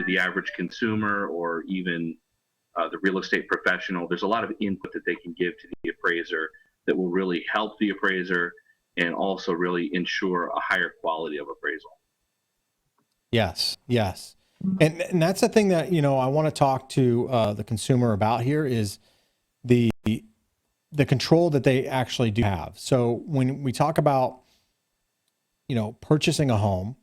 the average consumer or even the real estate professional. There's a lot of input that they can give to the appraiser that will really help the appraiser and also really ensure a higher quality of appraisal. Yes, yes. And that's the thing that, I want to talk to the consumer about here is the control that they actually do have. So when we talk about, purchasing a home,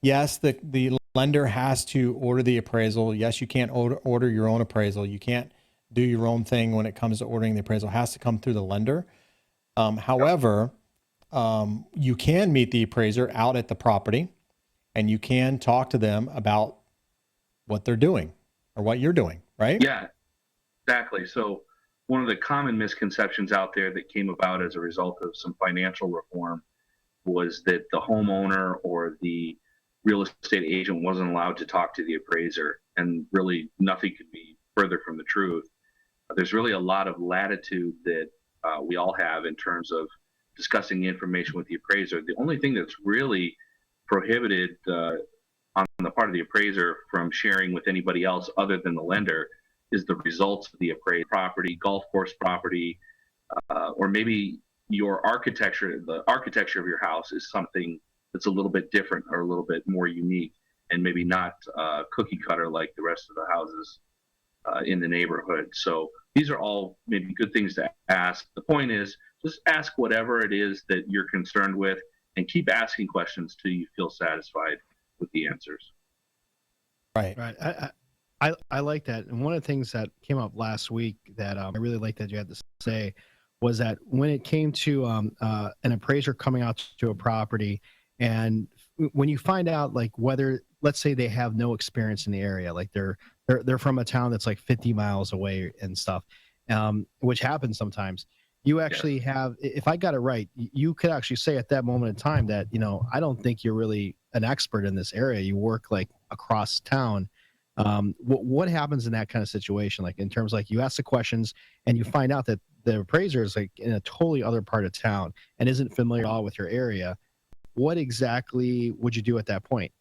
yes, the lender has to order the appraisal. Yes, you can't order your own appraisal. You can't do your own thing when it comes to ordering the appraisal. It has to come through the lender. However, you can meet the appraiser out at the property and you can talk to them about what they're doing or what you're doing, right? Yeah, exactly. So one of the common misconceptions out there that came about as a result of some financial reform was that the homeowner or the real estate agent wasn't allowed to talk to the appraiser, and really nothing could be further from the truth. There's really a lot of latitude that we all have in terms of discussing the information with the appraiser. The only thing that's really prohibited on the part of the appraiser from sharing with anybody else other than the lender is the results of the appraised property, golf course property, or maybe your architecture, the architecture of your house is something that's a little bit different or a little bit more unique and maybe not cookie cutter like the rest of the houses in the neighborhood. So these are all maybe good things to ask. The point is just ask whatever it is that you're concerned with and keep asking questions till you feel satisfied with the answers. Right. I like that. And one of the things that came up last week that I really like that you had to say was that when it came to an appraiser coming out to a property, and when you find out like whether, let's say they have no experience in the area, like they're from a town that's like 50 miles away and stuff, which happens sometimes. You actually have, if I got it right, you could actually say at that moment in time that, I don't think you're really an expert in this area. You work like across town. What happens in that kind of situation? Like in terms like you ask the questions and you find out that the appraiser is like in a totally other part of town and isn't familiar at all with your area. What exactly would you do at that point?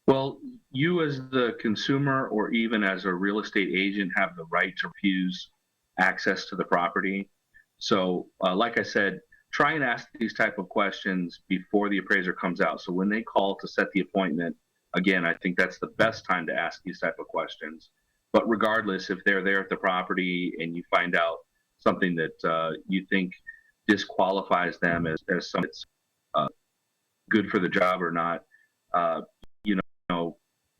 Well, you as the consumer or even as a real estate agent have the right to refuse access to the property. So like I said, try and ask these type of questions before the appraiser comes out. So when they call to set the appointment, again, I think that's the best time to ask these type of questions. But regardless, if they're there at the property and you find out something that you think disqualifies them as something that's good for the job or not,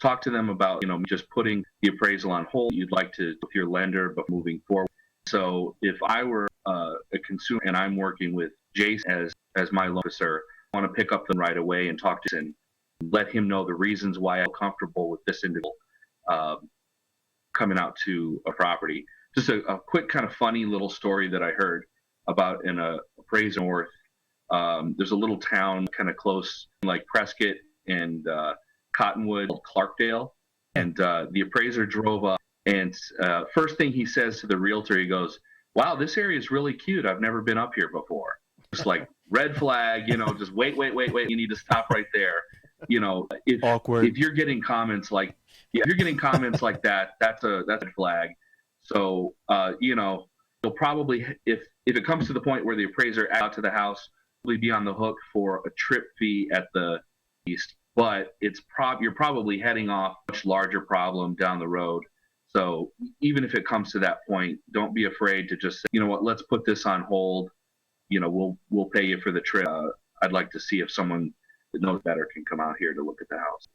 talk to them about, just putting the appraisal on hold. You'd like to with your lender, but moving forward. So if I were a consumer and I'm working with Jayson as my loan officer, I want to pick up them right away and talk to him and let him know the reasons why I'm comfortable with this individual coming out to a property. Just a quick kind of funny little story that I heard about in a appraisal north. There's a little town kind of close, like Prescott and Cottonwood, Clarkdale, and the appraiser drove up, and first thing he says to the realtor, he goes, "Wow, this area is really cute. I've never been up here before." Just like red flag, just wait. You need to stop right there. If you're getting comments like, that, that's a flag. So you'll probably, if it comes to the point where the appraiser out to the house, will be on the hook for a trip fee at the east. But you're probably heading off a much larger problem down the road. So even if it comes to that point, don't be afraid to just say, you know what, let's put this on hold. We'll pay you for the trip. I'd like to see if someone that knows better can come out here to look at the house.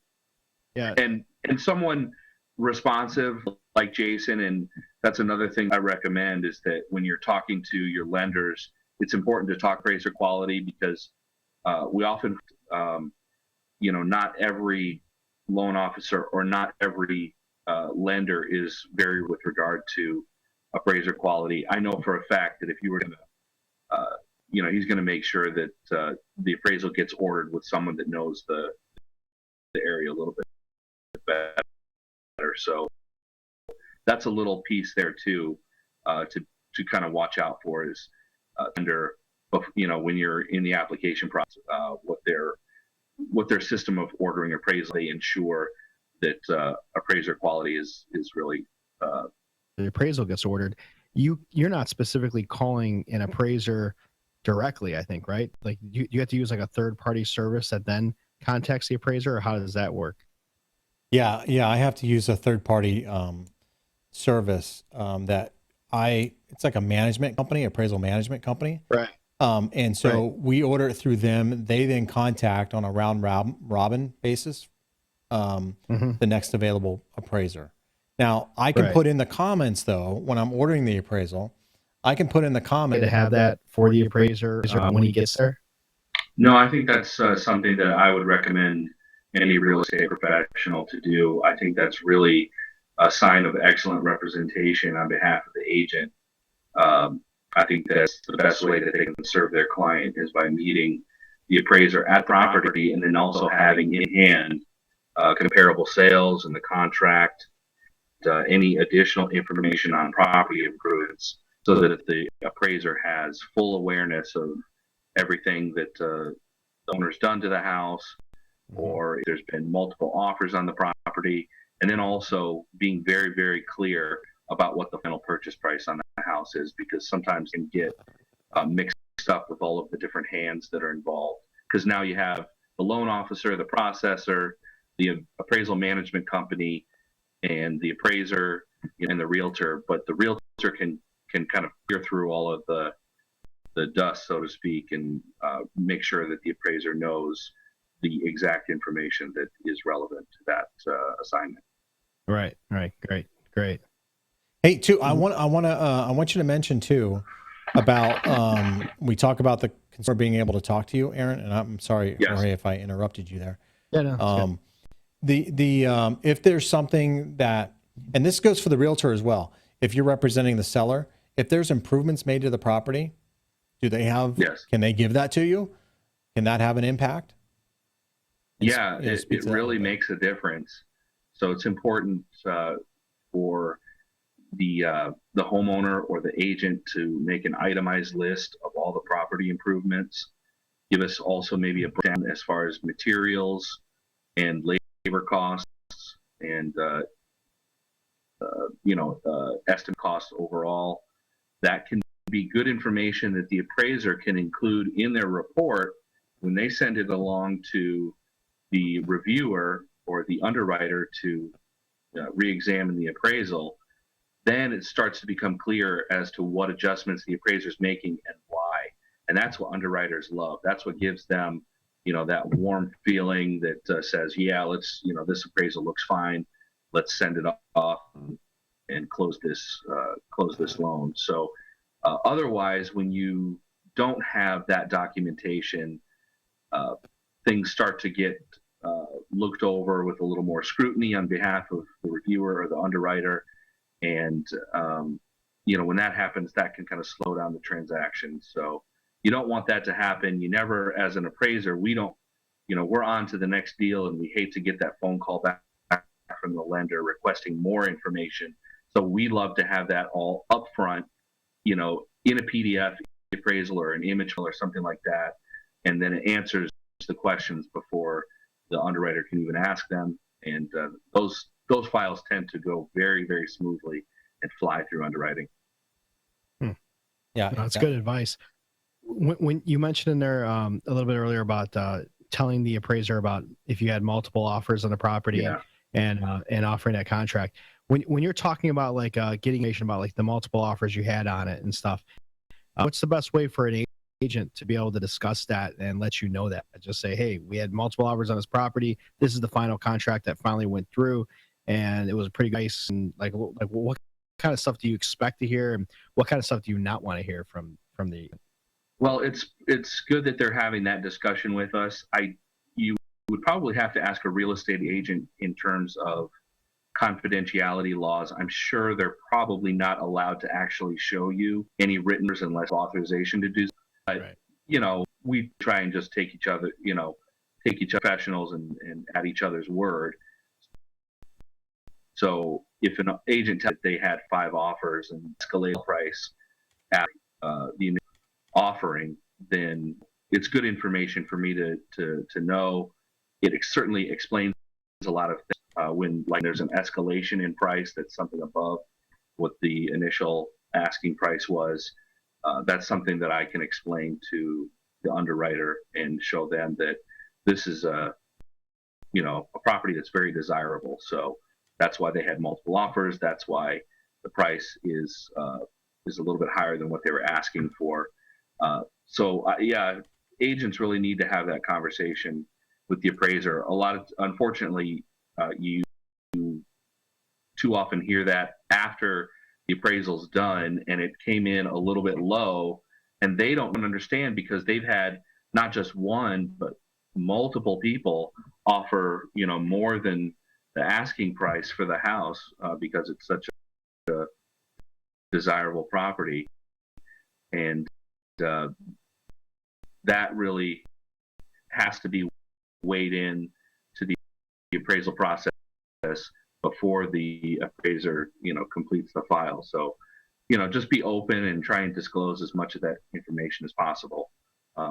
Yeah. And someone responsive like Jayson, and that's another thing I recommend is that when you're talking to your lenders, it's important to talk appraiser quality because we often not every loan officer or not every lender is very with regard to appraiser quality. I know for a fact that if you were going to, he's going to make sure that the appraisal gets ordered with someone that knows the area a little bit better. So that's a little piece there too to kind of watch out for is when you're in the application process, what their system of ordering appraisal, they ensure that appraiser quality is really. The appraisal gets ordered. You're not specifically calling an appraiser directly, I think, right? Like you have to use like a third party service that then contacts the appraiser, or how does that work? Yeah, I have to use a third party service that it's like a management company, appraisal management company. Right. And so we order it through them. They then contact on a round robin basis the next available appraiser. Now I can put in the comments though, when I'm ordering the appraisal, I can put in the comment to have that for the appraiser when he gets there. No, I think that's something that I would recommend any real estate professional to do. I think that's really a sign of excellent representation on behalf of the agent. I think that's the best way that they can serve their client is by meeting the appraiser at property and then also having in hand comparable sales and the contract, any additional information on property improvements, so that the appraiser has full awareness of everything that the owner's done to the house, or if there's been multiple offers on the property, and then also being very, very clear about what the final purchase price on the house is, because sometimes it can get mixed up with all of the different hands that are involved. Because now you have the loan officer, the processor, the appraisal management company, and the appraiser and the realtor, but the realtor can kind of clear through all of the dust, so to speak, and make sure that the appraiser knows the exact information that is relevant to that assignment. Right. Great. Hey, too, I want you to mention too about we talk about the consumer being able to talk to you, Aaron, and I'm sorry, Yes. Jorge, if I interrupted you there. Yeah, no. If there's something that, and this goes for the realtor as well, if you're representing the seller, if there's improvements made to the property, do they have? Yes. Can they give that to you? Can that have an impact? Yeah, it really makes a difference. So it's important for the homeowner or the agent to make an itemized list of all the property improvements. Give us also maybe a breakdown as far as materials and labor costs and estimate costs overall. That can be good information that the appraiser can include in their report when they send it along to the reviewer or the underwriter to re-examine the appraisal. Then it starts to become clear as to what adjustments the appraiser is making and why. And that's what underwriters love. That's what gives them, that warm feeling that says, yeah, let's, this appraisal looks fine. Let's send it off and close this loan. So otherwise, when you don't have that documentation, things start to get looked over with a little more scrutiny on behalf of the reviewer or the underwriter. And, when that happens, that can kind of slow down the transaction. So you don't want that to happen. You never, as an appraiser, we're on to the next deal, and we hate to get that phone call back from the lender requesting more information. So we love to have that all upfront, in a PDF appraisal or an image or something like that. And then it answers the questions before the underwriter can even ask them. And those files tend to go very, very smoothly and fly through underwriting. Yeah, that's good advice. When you mentioned in there a little bit earlier about telling the appraiser about if you had multiple offers on the property and offering that contract, when you're talking about like getting information about like the multiple offers you had on it and stuff, what's the best way for an agent to be able to discuss that and let you know that? Just say, hey, we had multiple offers on this property. This is the final contract that finally went through, and it was pretty nice. And like what kind of stuff do you expect to hear, and what kind of stuff do you not want to hear from the? Well, it's good that they're having that discussion with us. You would probably have to ask a real estate agent in terms of confidentiality laws. I'm sure they're probably not allowed to actually show you any written unless authorization to do so. But, we try and just take each professionals and at each other's word. So if an agent said they had 5 offers and escalated price at the offering, then it's good information for me to know. It certainly explains a lot of things when like there's an escalation in price that's something above what the initial asking price was. That's something that I can explain to the underwriter and show them that this is a property that's very desirable. So that's why they had multiple offers. That's why the price is a little bit higher than what they were asking for. Yeah, agents really need to have that conversation with the appraiser. Unfortunately, you too often hear that after the appraisal's done and it came in a little bit low, and they don't understand because they've had not just one but multiple people offer more than the asking price for the house because it's such a desirable property, and that really has to be weighed in to the appraisal process before the appraiser completes the file. So just be open and try and disclose as much of that information as possible.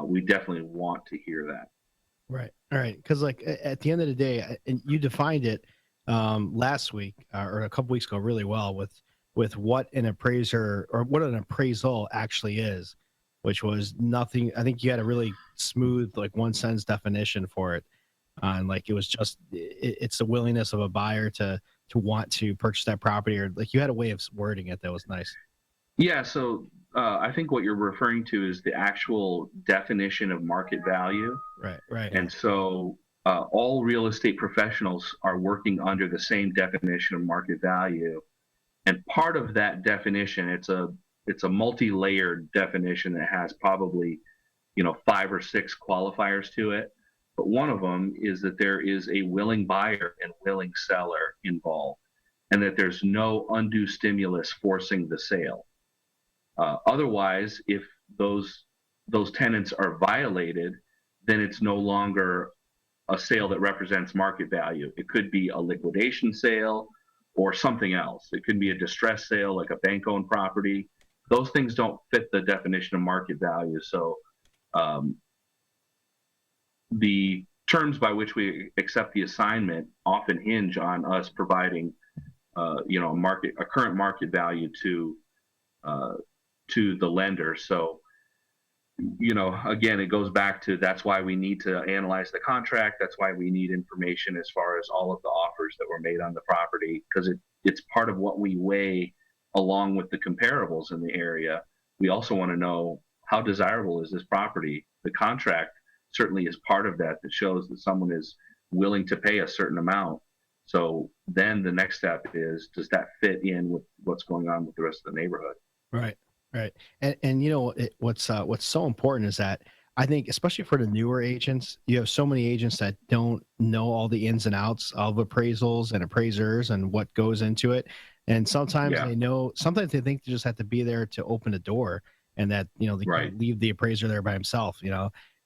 We definitely want to hear that. Right. All right. Because like at the end of the day, and you defined it last week or a couple weeks ago really well with what an appraiser or what an appraisal actually is, which was nothing. I think you had a really smooth, like, one sentence definition for it. And like, it was just, it's the willingness of a buyer to want to purchase that property, or like you had a way of wording it that was nice. Yeah. So I think what you're referring to is the actual definition of market value. Right. Right. And so all real estate professionals are working under the same definition of market value. And part of that definition, it's a multi-layered definition that has probably 5 or 6 qualifiers to it. But one of them is that there is a willing buyer and willing seller involved, and that there's no undue stimulus forcing the sale. Otherwise, if those tenets are violated, then it's no longer a sale that represents market value. It could be a liquidation sale or something else. It could be a distress sale, like a bank-owned property. Those things don't fit the definition of market value. So the terms by which we accept the assignment often hinge on us providing, a current market value to the lender. So, again, it goes back to, that's why we need to analyze the contract. That's why we need information as far as all of the offers that were made on the property, because it's part of what we weigh along with the comparables in the area. We also want to know, how desirable is this property? The contract certainly is part of that shows that someone is willing to pay a certain amount. So then the next step is, does that fit in with what's going on with the rest of the neighborhood? Right. Right. And what's so important is that I think, especially for the newer agents, you have so many agents that don't know all the ins and outs of appraisals and appraisers and what goes into it. And sometimes sometimes they think they just have to be there to open the door, and that, they can't leave the appraiser there by himself,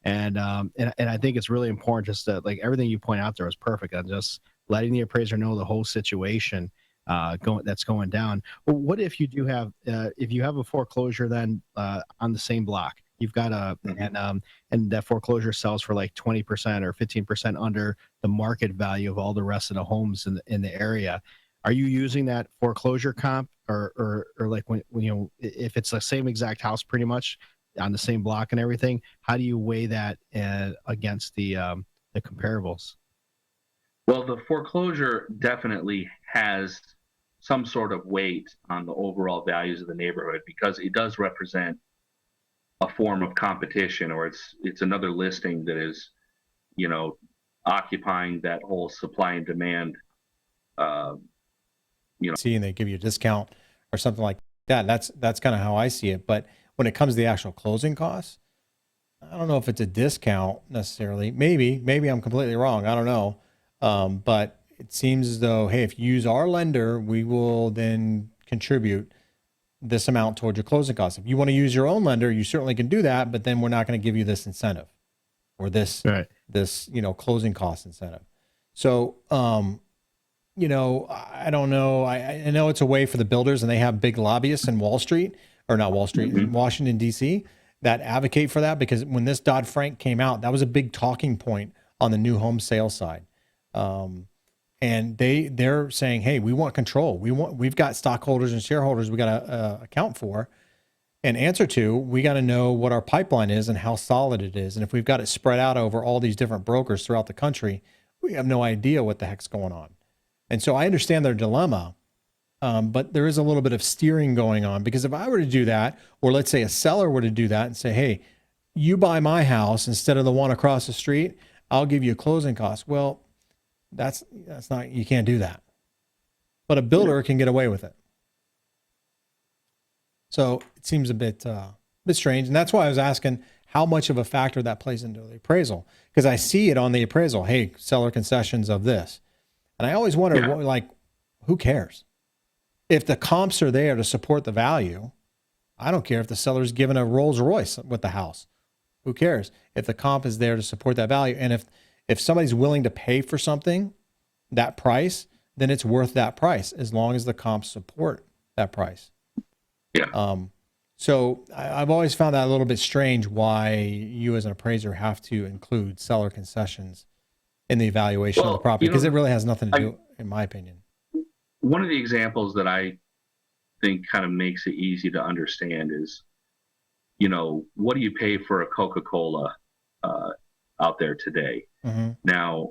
and I think it's really important just to, like, everything you point out there is perfect, and just letting the appraiser know the whole situation that's going down. Well, what if you do have if you have a foreclosure then on the same block, you've got and that foreclosure sells for like 20% or 15% under the market value of all the rest of the homes in the area? Are you using that foreclosure comp, or like when if it's the same exact house pretty much on the same block and everything, how do you weigh that against the comparables? Well, the foreclosure definitely has some sort of weight on the overall values of the neighborhood, because it does represent a form of competition, or it's another listing that is, occupying that whole supply and demand. See, and they give you a discount or something like that. That's kind of how I see it. But when it comes to the actual closing costs, I don't know if it's a discount necessarily. Maybe I'm completely wrong. I don't know. But it seems as though, hey, if you use our lender, we will then contribute this amount towards your closing costs. If you want to use your own lender, you certainly can do that, but then we're not going to give you this incentive or this closing cost incentive. So, I don't know. I know it's a way for the builders, and they have big lobbyists in in Washington, D.C., that advocate for that, because when this Dodd-Frank came out, that was a big talking point on the new home sale side. and they're saying, hey, we want control. We've got stockholders and shareholders we got to account for and answer to. We got to know what our pipeline is and how solid it is. And if we've got it spread out over all these different brokers throughout the country, we have no idea what the heck's going on. And so I understand their dilemma, but there is a little bit of steering going on, because if I were to do that, or let's say a seller were to do that and say, hey, you buy my house instead of the one across the street, I'll give you a closing cost. Well, that's not, you can't do that. But a builder can get away with it. So it seems a bit strange. And that's why I was asking how much of a factor that plays into the appraisal, because I see it on the appraisal. Hey, seller concessions of this. And I always wonder, who cares? If the comps are there to support the value, I don't care if the seller's given a Rolls Royce with the house. Who cares? If the comp is there to support that value. And if somebody's willing to pay for something, that price, then it's worth that price, as long as the comps support that price. Yeah. So I've always found that a little bit strange, why you as an appraiser have to include seller concessions in the evaluation of the property, because it really has nothing to do, in my opinion. One of the examples that I think kind of makes it easy to understand is, what do you pay for a Coca-Cola out there today? Mm-hmm. Now,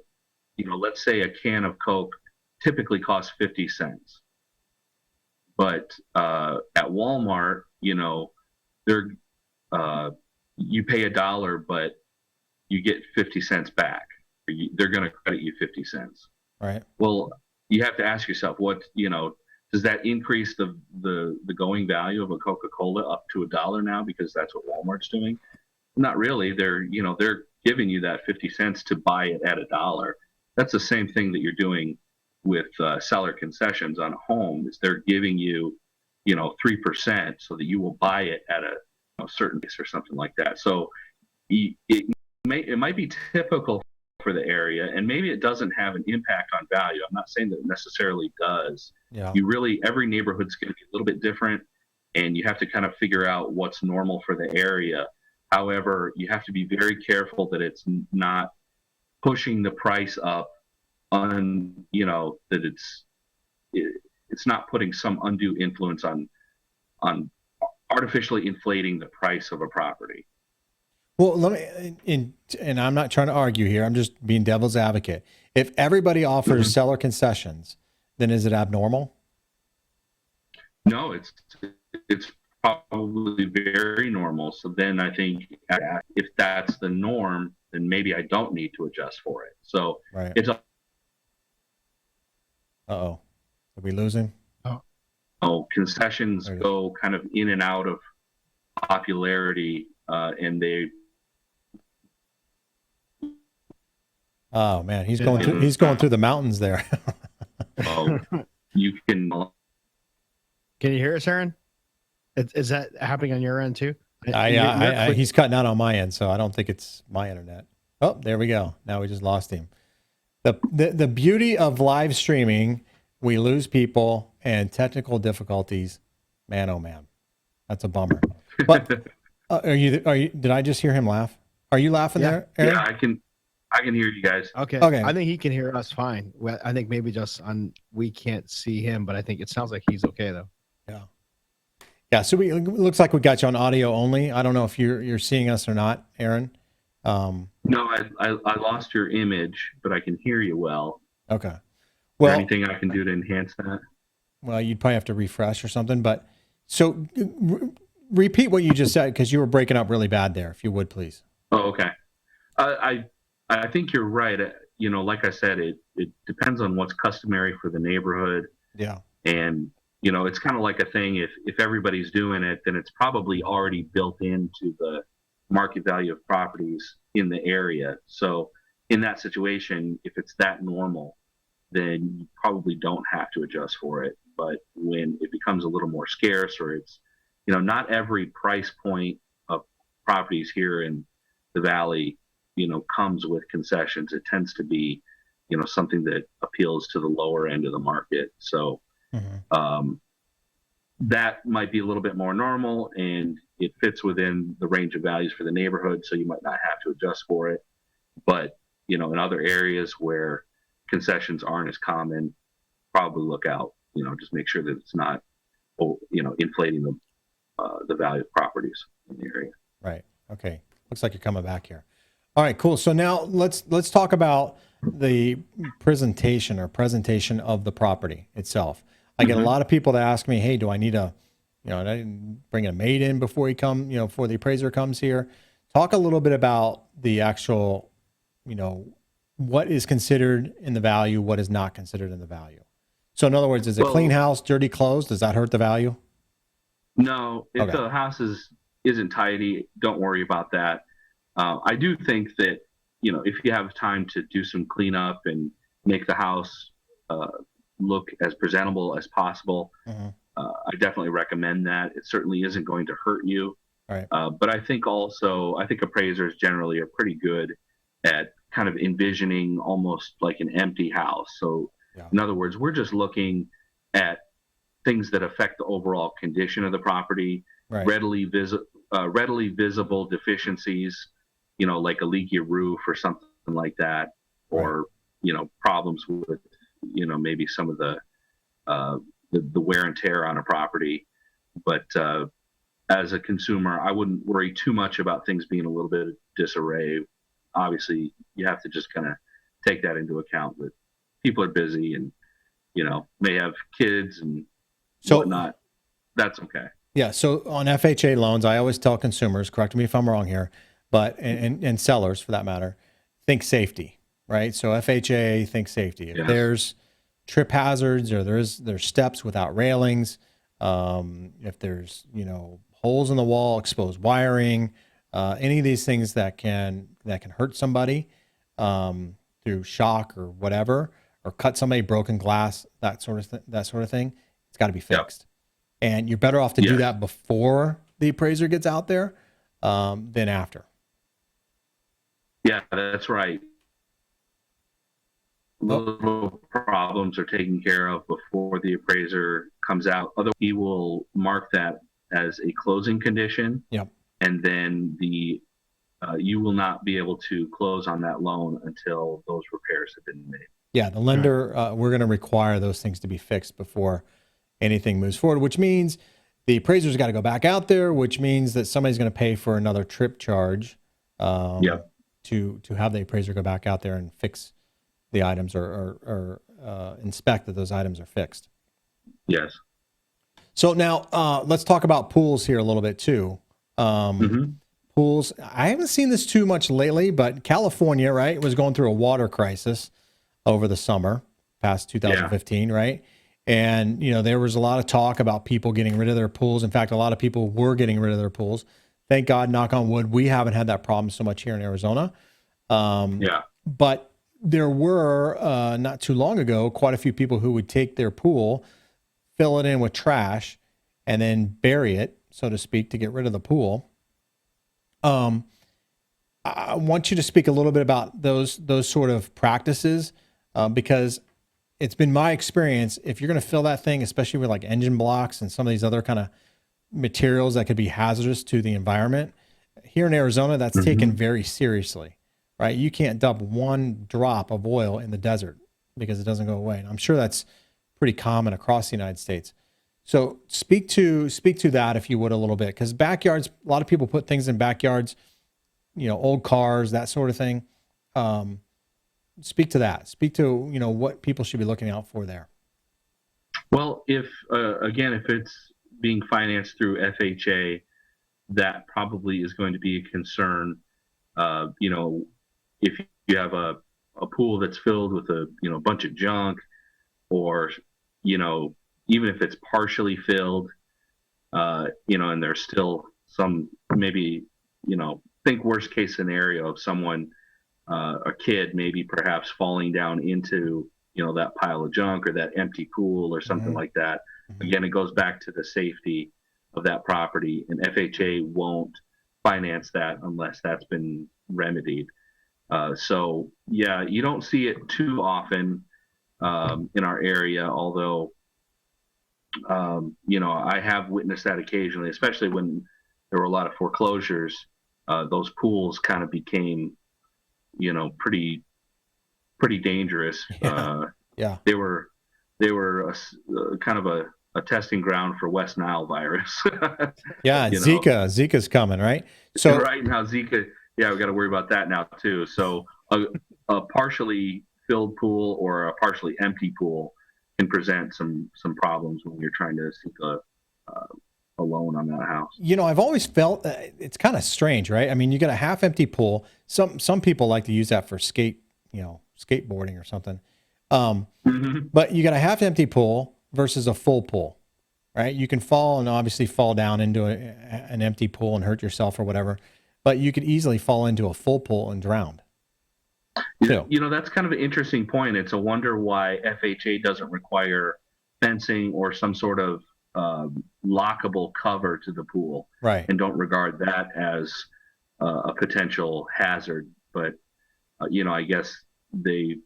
let's say a can of Coke typically costs 50 cents. But at Walmart, they're you pay $1, but you get 50 cents back. They're going to credit you 50 cents. Right. Well, you have to ask yourself, does that increase the going value of a Coca-Cola up to $1 now because that's what Walmart's doing? Not really. They're giving you that 50 cents to buy it at $1. That's the same thing that you're doing with seller concessions on a home. Is they're giving you, 3% so that you will buy it at a certain price or something like that. So it might be typical for the area, and maybe it doesn't have an impact on value. I'm not saying that it necessarily does. Yeah. Every neighborhood's going to be a little bit different, and you have to kind of figure out what's normal for the area. However, you have to be very careful that it's not pushing the price up that it's not putting some undue influence on artificially inflating the price of a property. Well, and I'm not trying to argue here. I'm just being devil's advocate. If everybody offers seller concessions, then is it abnormal? No, it's probably very normal. So then I think if that's the norm, then maybe I don't need to adjust for it. So right. It's Uh-oh. Are we losing? Concessions go kind of in and out of popularity, and they. Oh man, he's going through the mountains there. You can. Can you hear us, Aaron? Is that happening on your end too? He's cutting out on my end, so I don't think it's my internet. Oh, there we go. Now we just lost him. The beauty of live streaming, we lose people and technical difficulties. Man, oh man, that's a bummer. But are you? Did I just hear him laugh? Are you laughing there, Aaron? Yeah, I can hear you guys. Okay. I think he can hear us fine. I think maybe we can't see him, but I think it sounds like he's okay though. Yeah. Yeah. So it looks like we got you on audio only. I don't know if you're seeing us or not, Aaron. No, I lost your image, but I can hear you well. Okay. Well, is there anything I can do to enhance that? Well, you'd probably have to refresh or something. But so repeat what you just said, because you were breaking up really bad there. If you would, please. Oh, okay. I think you're right. Like I said, it depends on what's customary for the neighborhood. Yeah. And it's kind of like a thing. If everybody's doing it, then it's probably already built into the market value of properties in the area. So in that situation, if it's that normal, then you probably don't have to adjust for it. But when it becomes a little more scarce, or it's, not every price point of properties here in the Valley, comes with concessions. It tends to be, something that appeals to the lower end of the market. So that might be a little bit more normal, and it fits within the range of values for the neighborhood. So you might not have to adjust for it. But, in other areas where concessions aren't as common, probably look out. Just make sure that it's not, inflating the value of properties in the area. Right. Okay. Looks like you're coming back here. All right, cool. So now let's talk about the presentation of the property itself. I get a lot of people that ask me, hey, do I need I didn't bring a maid in before before the appraiser comes here. Talk a little bit about the actual, what is considered in the value, what is not considered in the value. So in other words, is a clean house, dirty clothes, does that hurt the value? No, if the house isn't tidy, don't worry about that. I do think that, if you have time to do some cleanup and make the house look as presentable as possible, I definitely recommend that. It certainly isn't going to hurt you. Right. But I think appraisers generally are pretty good at kind of envisioning almost like an empty house. So in other words, we're just looking at things that affect the overall condition of the property, readily visible deficiencies, like a leaky roof or something like that, or problems with maybe some of the wear and tear on a property. But as a consumer, I wouldn't worry too much about things being a little bit of disarray. Obviously, you have to just kind of take that into account that people are busy and may have kids and whatnot. That's okay. Yeah. So on FHA loans, I always tell consumers, correct me if I'm wrong here, but and sellers for that matter, think safety, right? So FHA, think safety. If there's trip hazards or there's steps without railings, if there's holes in the wall, exposed wiring, any of these things that can hurt somebody through shock or whatever, or cut somebody, broken glass, that sort of thing, it's got to be fixed. And you're better off to do that before the appraiser gets out there than after. Yeah, that's right. Little problems are taken care of before the appraiser comes out. Otherwise, he will mark that as a closing condition. Yep. And then you will not be able to close on that loan until those repairs have been made. Yeah, the lender, we're going to require those things to be fixed before anything moves forward, which means the appraiser's got to go back out there, which means that somebody's going to pay for another trip charge to have the appraiser go back out there and fix the items or inspect that those items are fixed. Yes. So now let's talk about pools here a little bit too. Pools, I haven't seen this too much lately, but California, right, was going through a water crisis over the summer, past 2015, right? And, there was a lot of talk about people getting rid of their pools. In fact, a lot of people were getting rid of their pools. Thank God, knock on wood, we haven't had that problem so much here in Arizona. But there were, not too long ago, quite a few people who would take their pool, fill it in with trash, and then bury it, so to speak, to get rid of the pool. I want you to speak a little bit about those sort of practices, because it's been my experience, if you're going to fill that thing, especially with like engine blocks and some of these other kind of materials that could be hazardous to the environment, here in Arizona, that's taken very seriously, right? You can't dump one drop of oil in the desert because it doesn't go away. And I'm sure that's pretty common across the United States. So speak to that, if you would, a little bit, because backyards, a lot of people put things in backyards, old cars, that sort of thing. Speak to that. Speak to, what people should be looking out for there. Well, if it's being financed through FHA, that probably is going to be a concern. If you have a pool that's filled with a bunch of junk, or even if it's partially filled, and there's still some, maybe, think worst case scenario of someone, a kid maybe perhaps falling down into, that pile of junk or that empty pool or something like that. Again, it goes back to the safety of that property, and FHA won't finance that unless that's been remedied. So yeah, you don't see it too often in our area, although I have witnessed that occasionally, especially when there were a lot of foreclosures. Those pools kind of became, pretty pretty dangerous. Yeah. Yeah. They were kind of a testing ground for West Nile virus. Yeah. You know, Zika's coming, right? So right now Zika, yeah, we got to worry about that now too. So a partially filled pool or a partially empty pool can present some problems when you're trying to seek a loan on that house. you know, I've always felt it's kind of strange, right? I mean, you get a half empty pool. Some people like to use that for skateboarding or something. But you got a half empty pool versus a full pool, right? You can fall and obviously fall down into an empty pool and hurt yourself or whatever, but you could easily fall into a full pool and drown. You know, that's kind of an interesting point. It's a wonder why FHA doesn't require fencing or some sort of lockable cover to the pool, Right. and don't regard that as a potential hazard. But you know, I guess they've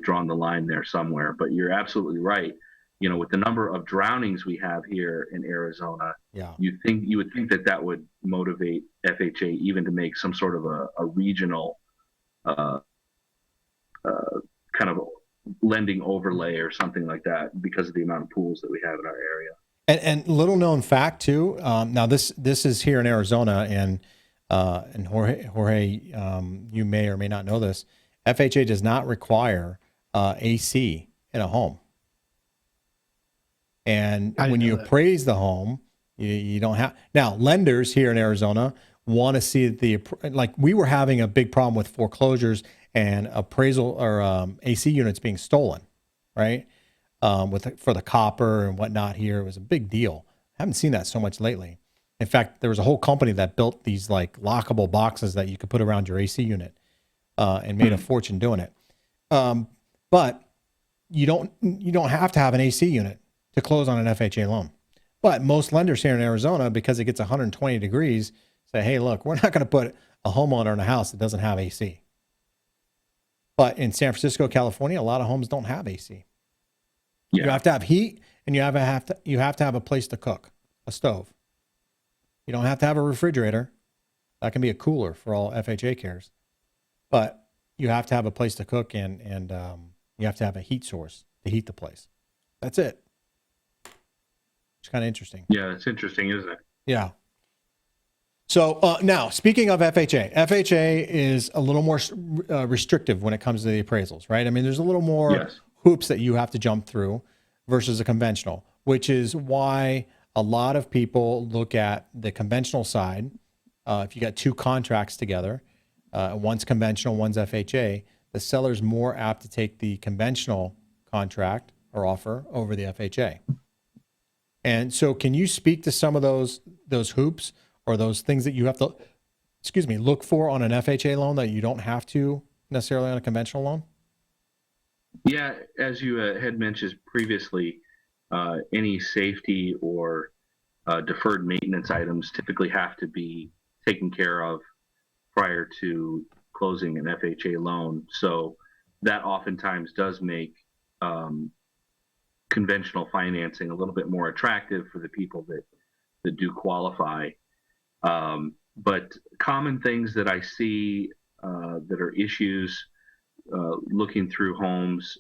drawn the line there somewhere. But you're absolutely right. You know, with the number of drownings we have here in Arizona, you would think that would motivate FHA even to make some sort of a regional kind of lending overlay or something like that because of the amount of pools that we have in our area. And little known fact too. Now this is here in Arizona, and Jorge, you may or may not know this. FHA does not require AC in a home, and when you appraise the home, you don't have. Now lenders here in Arizona want to see that like we were having a big problem with foreclosures and appraisal or AC units being stolen, right? For the copper and whatnot here. It was a big deal. I haven't seen that so much lately. In fact, there was a whole company that built these like lockable boxes that you could put around your AC unit and made a fortune doing it. But you don't have to have an AC unit to close on an FHA loan. But most lenders here in Arizona, because it gets 120 degrees, say, hey, look, we're not going to put a homeowner in a house that doesn't have AC. But in San Francisco, California, a lot of homes don't have AC. Yeah. You have to have heat, and you have to have a place to cook, a stove. You don't have to have a refrigerator. That can be a cooler for all FHA cares. But you have to have a place to cook, and you have to have a heat source to heat the place. That's it. It's kind of interesting. Yeah, it's interesting, isn't it? Yeah. So now, speaking of FHA is a little more restrictive when it comes to the appraisals, right? I mean, there's a little more hoops that you have to jump through versus a conventional, which is why a lot of people look at the conventional side. If you got two contracts together, one's conventional, one's FHA, the seller's more apt to take the conventional contract or offer over the FHA. And so can you speak to some of those hoops or those things that you have to, look for on an FHA loan that you don't have to necessarily on a conventional loan? Yeah, as you had mentioned previously, any safety or deferred maintenance items typically have to be taken care of prior to closing an FHA loan. So that oftentimes does make conventional financing a little bit more attractive for the people that do qualify. But common things that I see that are issues looking through homes,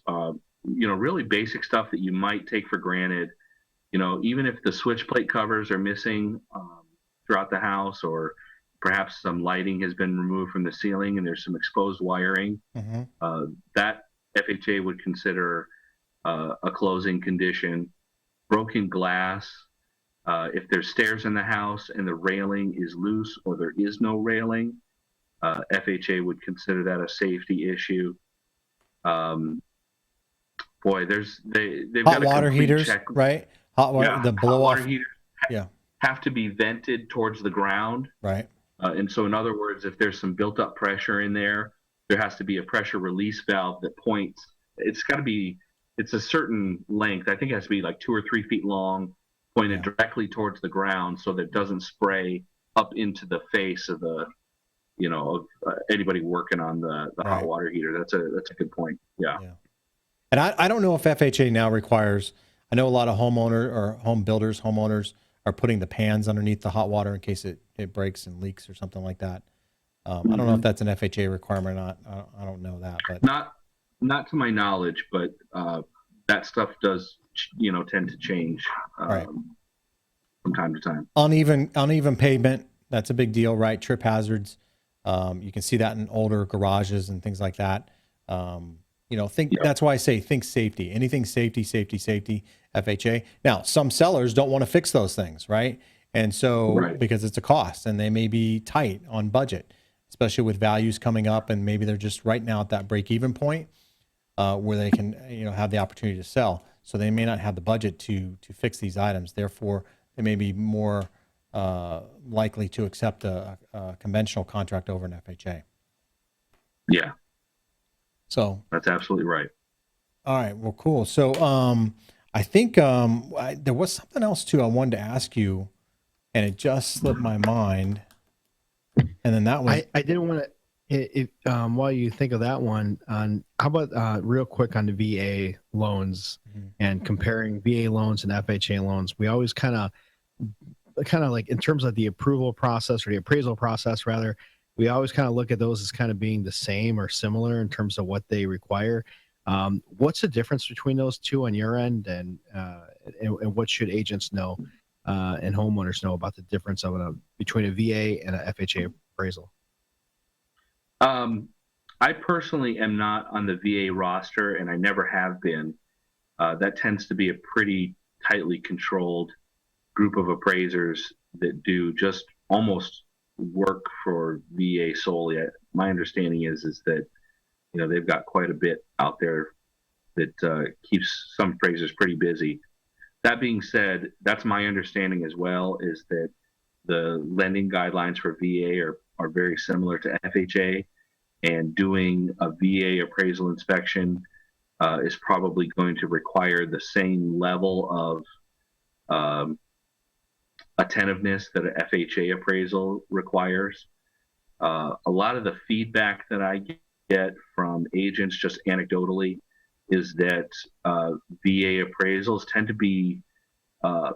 really basic stuff that you might take for granted. Even if the switch plate covers are missing throughout the house, or perhaps some lighting has been removed from the ceiling and there's some exposed wiring, that FHA would consider a closing condition. Broken glass, if there's stairs in the house and the railing is loose or there is no railing, FHA would consider that a safety issue. They've hot got water heaters, right? Hot water, the blow hot off. Water heaters have to be vented towards the ground, right? And so, in other words, if there's some built-up pressure in there, there has to be a pressure release valve that points. It's a certain length. I think it has to be like 2 or 3 feet long, pointed directly towards the ground so that it doesn't spray up into the face of anybody working on the hot water heater. That's a good point. Yeah. And I don't know if FHA now requires, I know a lot of homeowners are putting the pans underneath the hot water in case it breaks and leaks or something like that. I don't know if that's an FHA requirement or not. I don't know that, but Not to my knowledge, but that stuff does, tend to change Right. from time to time. Uneven pavement. That's a big deal, right? Trip hazards. You can see that in older garages and things like that. That's why I say think safety. Anything safety, FHA. Now, some sellers don't want to fix those things, right? And so because it's a cost and they may be tight on budget, especially with values coming up, and maybe they're just right now at that break-even point where they can, have the opportunity to sell. So they may not have the budget to fix these items. Therefore, they may be more likely to accept a conventional contract over an FHA. Yeah. So that's absolutely right. All right. Well, cool. So I think there was something else too I wanted to ask you, and it just slipped my mind. And then that was I didn't want to. While you think of that one, how about real quick on the VA loans and comparing VA loans and FHA loans? We always kind of like in terms of the approval process or the appraisal process, rather, we always kind of look at those as kind of being the same or similar in terms of what they require. What's the difference between those two on your end, and what should agents know and homeowners know about the difference of between a VA and a FHA appraisal? I personally am not on the VA roster, and I never have been. That tends to be a pretty tightly controlled group of appraisers that do just almost work for VA solely. My understanding is that they've got quite a bit out there that keeps some appraisers pretty busy. That being said, that's my understanding as well, is that the lending guidelines for VA are very similar to FHA, and doing a VA appraisal inspection is probably going to require the same level of attentiveness that an FHA appraisal requires. A lot of the feedback that I get from agents, just anecdotally, is that VA appraisals tend to be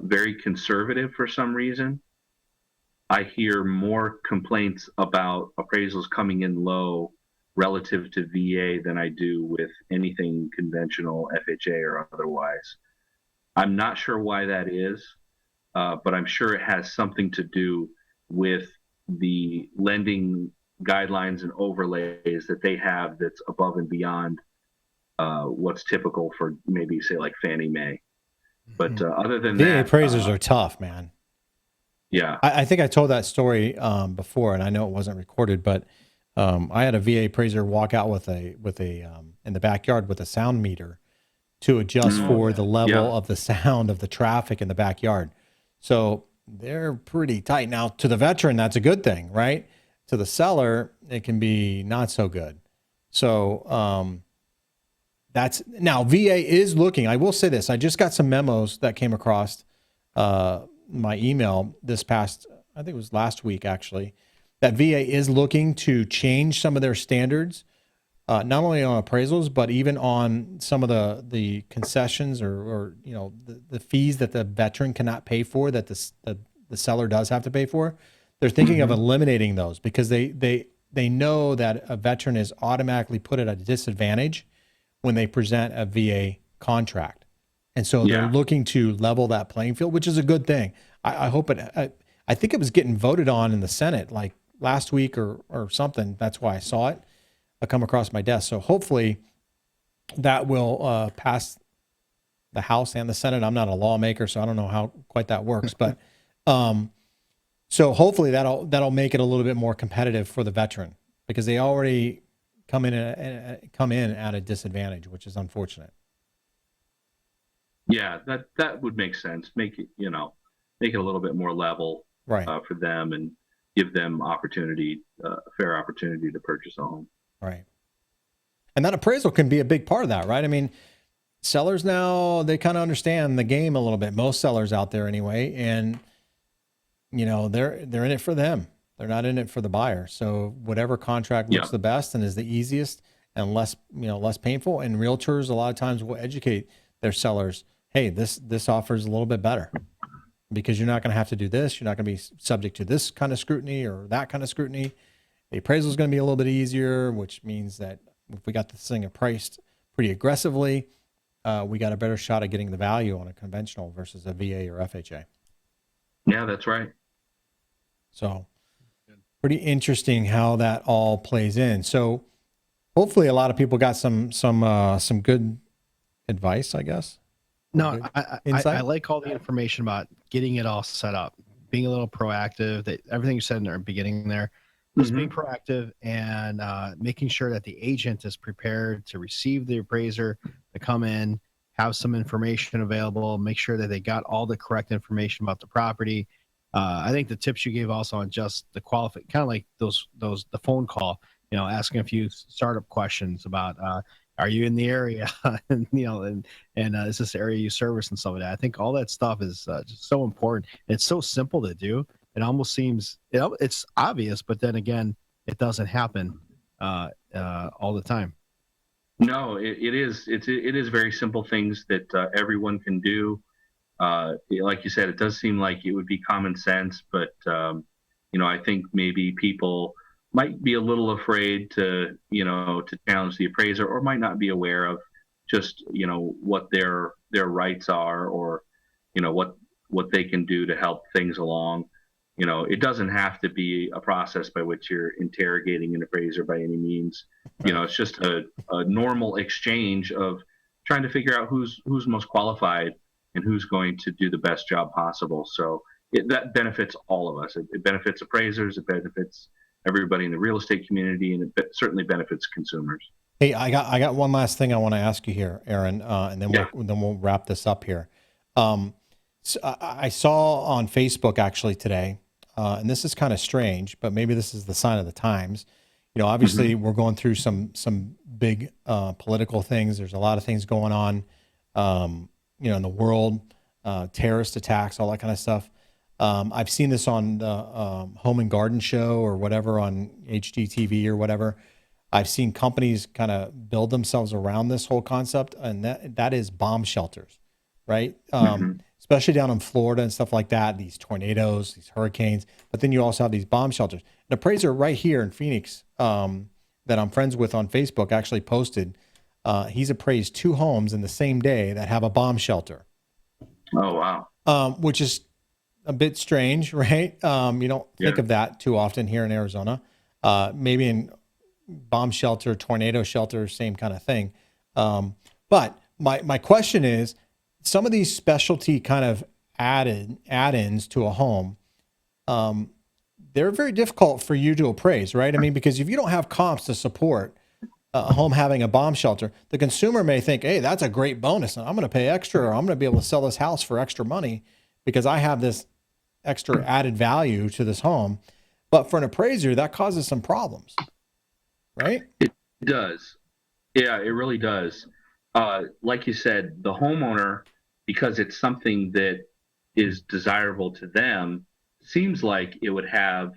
very conservative for some reason. I hear more complaints about appraisals coming in low relative to VA than I do with anything conventional, FHA or otherwise. I'm not sure why that is, but I'm sure it has something to do with the lending guidelines and overlays that they have that's above and beyond what's typical for maybe, say, like Fannie Mae. But other than VA that, appraisers are tough, man. Yeah. I think I told that story before, and I know it wasn't recorded, but I had a VA appraiser walk out with a in the backyard with a sound meter to adjust for the level of the sound of the traffic in the backyard. So they're pretty tight. Now, to the veteran, that's a good thing, right? To the seller, it can be not so good. So that's now VA is looking. I will say this: I just got some memos that came across my email this past, I think it was last week actually, that VA is looking to change some of their standards, not only on appraisals, but even on some of the concessions or the fees that the veteran cannot pay for, that the seller does have to pay for. They're thinking of eliminating those because they know that a veteran is automatically put at a disadvantage when they present a VA contract. And so they're looking to level that playing field, which is a good thing. I hope it, I think it was getting voted on in the Senate like last week or something. That's why I saw it come across my desk. So hopefully that will pass the House and the Senate. I'm not a lawmaker, so I don't know how quite that works, but so hopefully that'll make it a little bit more competitive for the veteran, because they already come in at a disadvantage, which is unfortunate. Yeah, that would make sense. Make it a little bit more level, right, for them, and give them opportunity, fair opportunity to purchase a home. Right. And that appraisal can be a big part of that, right? I mean, sellers now, they kind of understand the game a little bit. Most sellers out there anyway, and they're in it for them. They're not in it for the buyer. So whatever contract looks the best and is the easiest and less painful. And realtors a lot of times will educate their sellers, hey, this offers a little bit better because you're not going to have to do this. You're not going to be subject to this kind of scrutiny or that kind of scrutiny. The appraisal is going to be a little bit easier, which means that if we got this thing priced pretty aggressively, we got a better shot at getting the value on a conventional versus a VA or FHA. Yeah, that's right. So pretty interesting how that all plays in. So hopefully a lot of people got some good advice, I guess. No, I like all the information about getting it all set up, being a little proactive. That everything you said in the beginning there, just being proactive and making sure that the agent is prepared to receive the appraiser, to come in, have some information available, make sure that they got all the correct information about the property. I think the tips you gave also on just the kind of like the phone call, asking a few startup questions about are you in the area, and is this area you service and stuff like that. I think all that stuff is just so important. It's so simple to do. It almost seems it's obvious, but then again, it doesn't happen all the time. No, it is very simple things that everyone can do. Like you said, it does seem like it would be common sense, but I think maybe people might be a little afraid to challenge the appraiser, or might not be aware of just what their rights are, or what they can do to help things along. It doesn't have to be a process by which you're interrogating an appraiser by any means. It's just a normal exchange of trying to figure out who's most qualified and who's going to do the best job possible. So that benefits all of us. It benefits appraisers, it benefits everybody in the real estate community, and it certainly benefits consumers. Hey, I got one last thing I want to ask you here, Aaron, and then we'll wrap this up here. So I saw on Facebook actually today, and this is kind of strange, but maybe this is the sign of the times. Obviously we're going through some big political things. There's a lot of things going on, in the world, terrorist attacks, all that kind of stuff. I've seen this on the Home and Garden Show or whatever on HGTV or whatever. I've seen companies kind of build themselves around this whole concept, and that is bomb shelters, right? Especially down in Florida and stuff like that, these tornadoes, these hurricanes, but then you also have these bomb shelters. An appraiser right here in Phoenix that I'm friends with on Facebook actually posted, he's appraised 2 homes in the same day that have a bomb shelter. Oh, wow. Which is a bit strange, right? You don't think of that too often here in Arizona. Maybe in bomb shelter, tornado shelter, same kind of thing. But my question is, some of these specialty kind of add-ins to a home, they're very difficult for you to appraise, right? I mean, because if you don't have comps to support a home having a bomb shelter, the consumer may think, hey, that's a great bonus, and I'm going to pay extra, or I'm going to be able to sell this house for extra money because I have this extra added value to this home. But for an appraiser, that causes some problems, right? It does. Yeah, it really does. Like you said, the homeowner, because it's something that is desirable to them, seems like it would have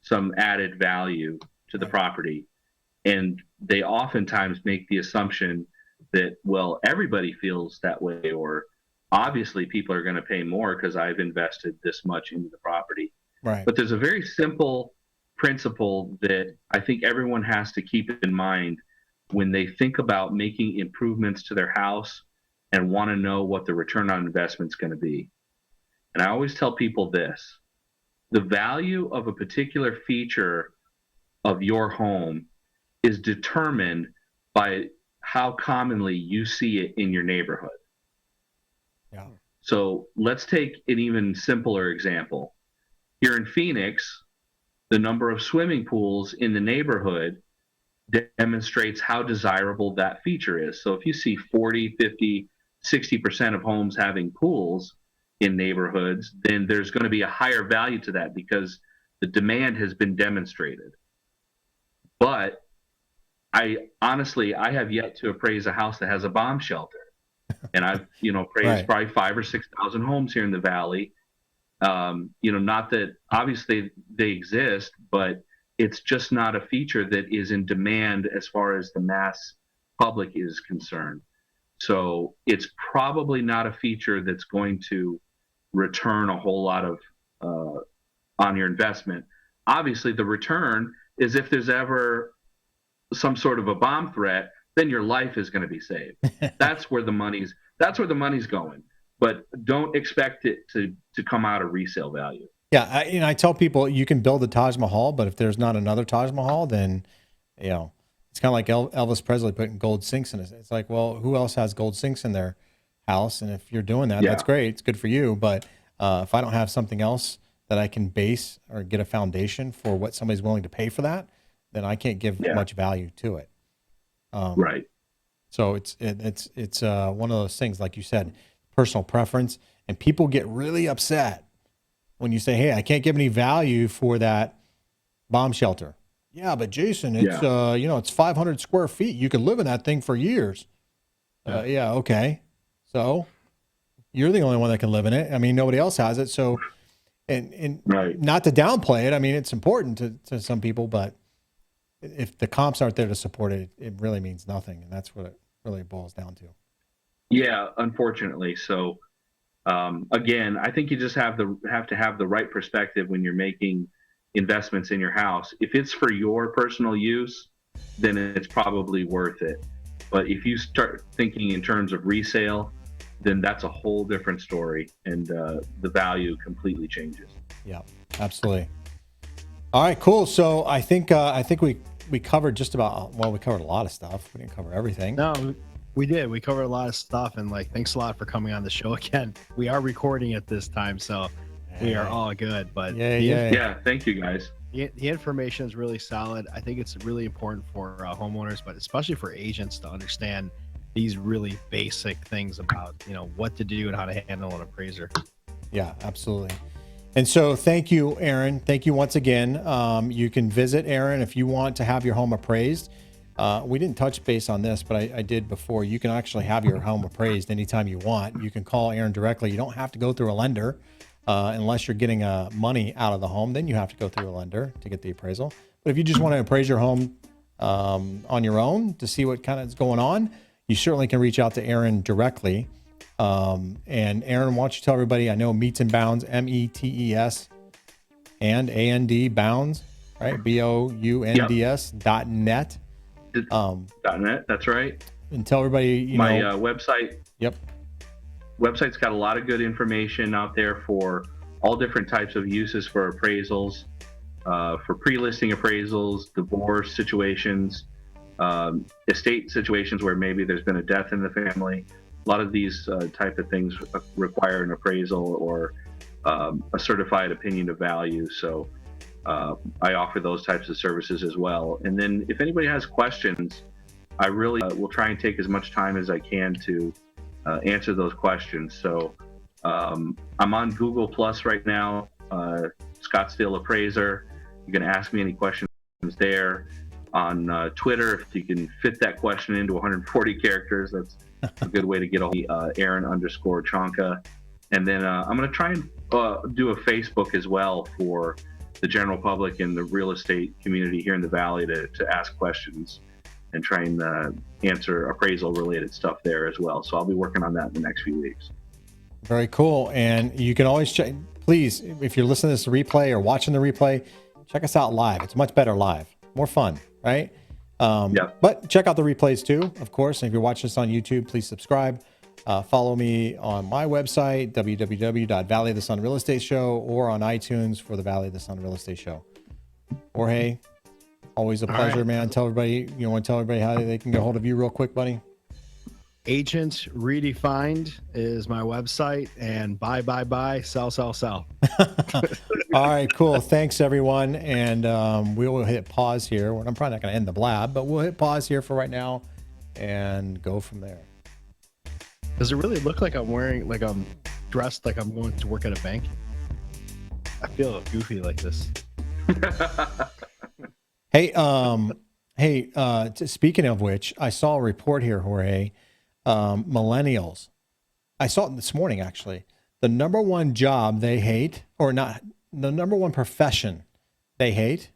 some added value to the property. And they oftentimes make the assumption that, well, everybody feels that way, or obviously people are going to pay more because I've invested this much into the property. Right. But there's a very simple principle that I think everyone has to keep in mind when they think about making improvements to their house and want to know what the return on investment is going to be. And I always tell people this: the value of a particular feature of your home is determined by how commonly you see it in your neighborhood. Yeah. So let's take an even simpler example. Here in Phoenix, the number of swimming pools in the neighborhood demonstrates how desirable that feature is. So if you see 40, 50, 60% of homes having pools in neighborhoods, then there's going to be a higher value to that because the demand has been demonstrated. But I have yet to appraise a house that has a bomb shelter. And I've, appraised probably 5,000 or 6,000 homes here in the Valley. Not that obviously they exist, but it's just not a feature that is in demand as far as the mass public is concerned. So it's probably not a feature that's going to return a whole lot of on your investment. Obviously, the return is if there's ever some sort of a bomb threat, then your life is going to be saved. That's where the money's going. But don't expect it to come out of resale value. Yeah, I tell people you can build a Taj Mahal, but if there's not another Taj Mahal, then it's kind of like Elvis Presley putting gold sinks in it. It's like, well, who else has gold sinks in their house? And if you're doing that, that's great. It's good for you. But if I don't have something else that I can base or get a foundation for what somebody's willing to pay for that, then I can't give much value to it. Right. So it's one of those things, like you said, personal preference, and people get really upset when you say, hey, I can't give any value for that bomb shelter. Yeah, but Jayson, it's it's 500 square feet. You could live in that thing for years. Okay. So you're the only one that can live in it. I mean, nobody else has it. So, and not to downplay it. I mean, it's important to some people, but if the comps aren't there to support it, it really means nothing. And that's what it really boils down to. Yeah, unfortunately. So, again, I think you just have to have the right perspective when you're making investments in your house. If it's for your personal use, then it's probably worth it. But if you start thinking in terms of resale, then that's a whole different story, and the value completely changes. Yeah, absolutely. All right, cool. So I think we covered just about, we covered a lot of stuff. We didn't cover everything. No, we did. We covered a lot of stuff, and thanks a lot for coming on the show again. We are recording it this time, so we are all good. But yeah, thank you guys. The information is really solid. I think it's really important for homeowners, but especially for agents, to understand these really basic things about what to do and how to handle an appraiser. Yeah, absolutely. And so thank you, Aaron. Thank you once again. You can visit Aaron if you want to have your home appraised. We didn't touch base on this, but I did before. You can actually have your home appraised anytime you want. You can call Aaron directly. You don't have to go through a lender unless you're getting money out of the home. Then you have to go through a lender to get the appraisal. But if you just want to appraise your home on your own to see what kind of is going on, you certainly can reach out to Aaron directly. And Aaron, why don't you tell everybody, I know Meets and Bounds, METES and AND Bounds, right? BOUNDS.net. .net, that's right. And tell everybody, my website. Yep. Website's got a lot of good information out there for all different types of uses for appraisals, for pre-listing appraisals, divorce situations, estate situations where maybe there's been a death in the family. A lot of these type of things require an appraisal or a certified opinion of value. So I offer those types of services as well. And then if anybody has questions, I really will try and take as much time as I can to answer those questions. So I'm on Google Plus right now, Scottsdale Appraiser. You can ask me any questions there. On Twitter, if you can fit that question into 140 characters, that's a good way to get a hold of Aaron_Chonka. And then I'm going to try and do a Facebook as well for the general public and the real estate community here in the Valley to ask questions and try and answer appraisal related stuff there as well. So I'll be working on that in the next few weeks. Very cool. And you can always check, please, if you're listening to this replay or watching the replay, check us out live. It's much better live, more fun, right? But check out the replays too, of course. And if you're watching this on YouTube, please subscribe. Follow me on my website, www.Valley of the Sun Real Estate Show, or on iTunes for the Valley of the Sun Real Estate Show. Jorge, always a pleasure, man. Tell everybody, you want to tell everybody how they can get a hold of you real quick, buddy? Agent Redefined is my website, and buy, sell. All right, cool. Thanks, everyone. And we will hit pause here. I'm probably not going to end the blab, but we'll hit pause here for right now and go from there. Does it really look like I'm wearing, like I'm dressed like I'm going to work at a bank? I feel goofy like this. Hey, speaking of which, I saw a report here, Jorge. Millennials. I saw it this morning, actually. The number one job they hate, or not, the number one profession they hate.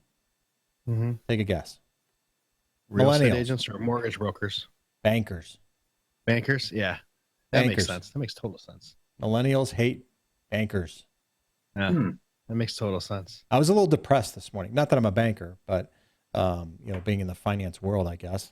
Mm-hmm. Take a guess. Real estate agents or mortgage brokers? Bankers. Bankers? Yeah. That makes sense. That makes total sense. Millennials hate bankers. Yeah. That makes total sense. I was a little depressed this morning. Not that I'm a banker, but being in the finance world, I guess.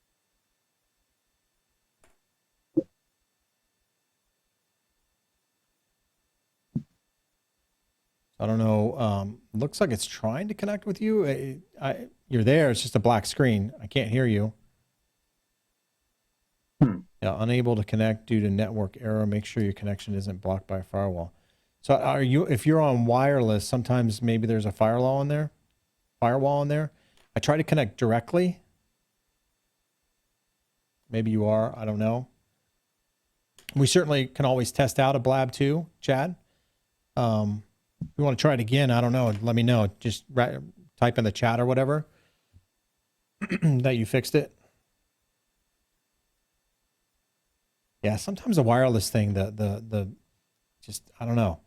I don't know. Looks like it's trying to connect with you. You're there. It's just a black screen. I can't hear you. Yeah, unable to connect due to network error. Make sure your connection isn't blocked by a firewall. So if you're on wireless, sometimes maybe there's a firewall in there. I try to connect directly. Maybe you are. I don't know. We certainly can always test out a blab too, Chad. If you want to try it again, I don't know. Let me know. Just type in the chat or whatever that you fixed it. Yeah, sometimes the wireless thing, just, I don't know.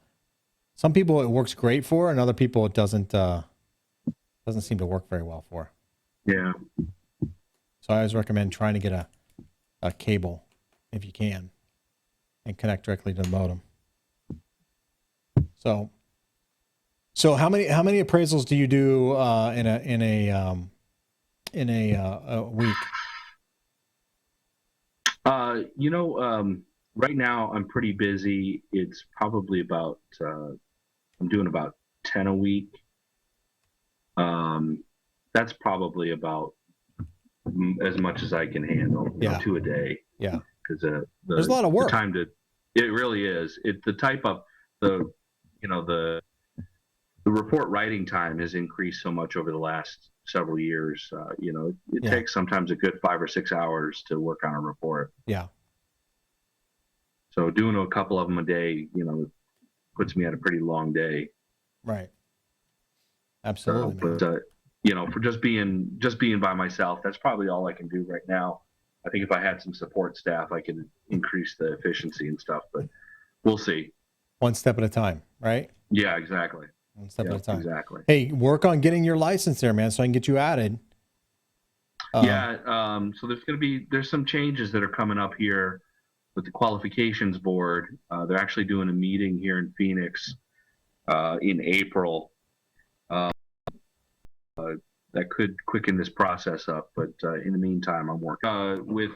Some people it works great for, and other people it doesn't seem to work very well for. Yeah. So I always recommend trying to get a cable if you can and connect directly to the modem. So how many appraisals do you do in a week? Right now I'm pretty busy. It's probably about I'm doing about 10 a week. That's probably about as much as I can handle. Yeah. 2 a day. Yeah. Because there's a lot of work. It really is. The type of the report writing time has increased so much over the last several years. It takes sometimes a good 5 or 6 hours to work on a report. Yeah. So doing a couple of them a day, puts me at a pretty long day. Right. Absolutely. For just being by myself, that's probably all I can do right now. I think if I had some support staff, I could increase the efficiency and stuff, but we'll see. One step at a time, right? Yeah, exactly. One step at a time. Exactly. Hey, work on getting your license there, man, so I can get you added. So there's some changes that are coming up here with the qualifications board. They're actually doing a meeting here in Phoenix in April. That could quicken this process up, but in the meantime, I'm working with